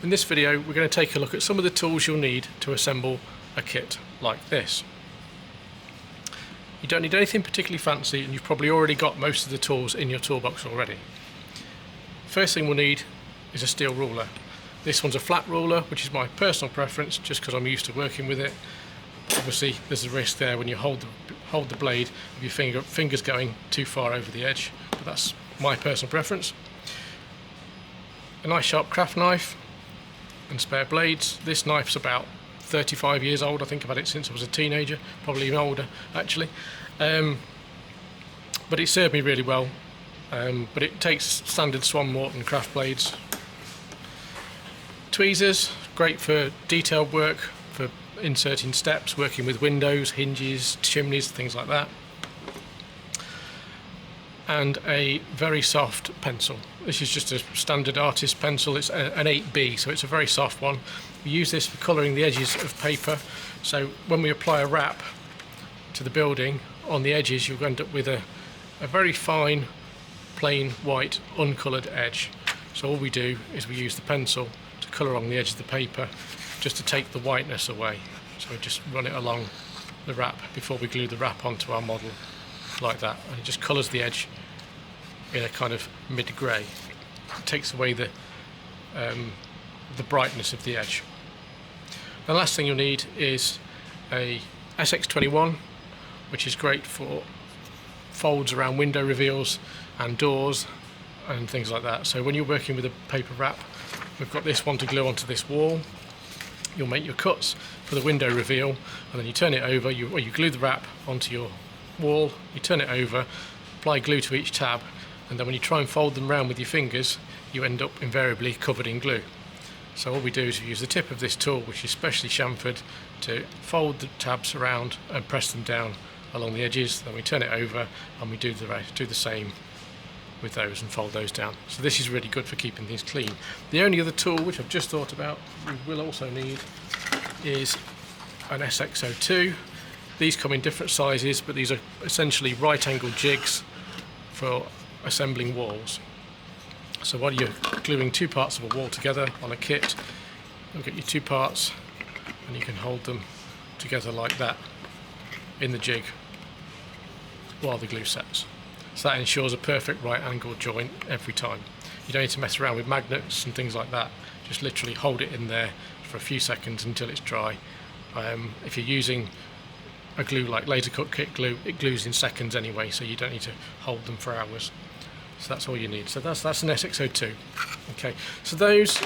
In this video we're going to take a look at some of the tools you'll need to assemble a kit like this. You don't need anything particularly fancy, and you've probably already got most of the tools in your toolbox already. First thing we'll need is a steel ruler. This one's a flat ruler, which is my personal preference just because I'm used to working with it. Obviously there's a risk there when you hold the blade of your fingers going too far over the edge, but that's my personal preference. A nice sharp craft knife and spare blades. This knife's about 35 years old. I think I've had it since I was a teenager, probably even older actually, but it served me really well. But it takes standard Swan Morton craft blades. Tweezers, great for detailed work, for inserting steps, working with windows, hinges, chimneys, things like that. And a very soft pencil. This is just a standard artist pencil. It's an 8B, so it's a very soft one. We use this for colouring the edges of paper, so when we apply a wrap to the building on the edges, you'll end up with a very fine, plain, white, uncoloured edge. So all we do is we use the pencil to colour along the edge of the paper just to take the whiteness away. So we just run it along the wrap before we glue the wrap onto our model, like that, and it just colours the edge in a kind of mid-grey. It takes away the brightness of the edge. The last thing you'll need is a SX021, which is great for folds around window reveals and doors and things like that. So when you're working with a paper wrap, we've got this one to glue onto this wall. You'll make your cuts for the window reveal, and then you turn it over, you glue the wrap onto your wall, you turn it over, apply glue to each tab, and then when you try and fold them around with your fingers, you end up invariably covered in glue. So all we do is we use the tip of this tool, which is specially chamfered, to fold the tabs around and press them down along the edges. Then we turn it over and we do the same with those and fold those down. So this is really good for keeping things clean. The only other tool which I've just thought about we will also need is an SX002. These come in different sizes, but these are essentially right-angled jigs for assembling walls. So while you're gluing two parts of a wall together on a kit, you'll get your two parts and you can hold them together like that in the jig while the glue sets. So that ensures a perfect right-angled joint every time. You don't need to mess around with magnets and things like that. Just literally hold it in there for a few seconds until it's dry. If you're using a glue like laser cut kit glue, it glues in seconds anyway, so you don't need to hold them for hours. So that's all you need. So that's an SX002. Okay, so those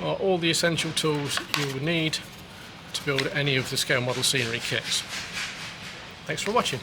are all the essential tools you will need to build any of the scale model scenery kits. Thanks for watching.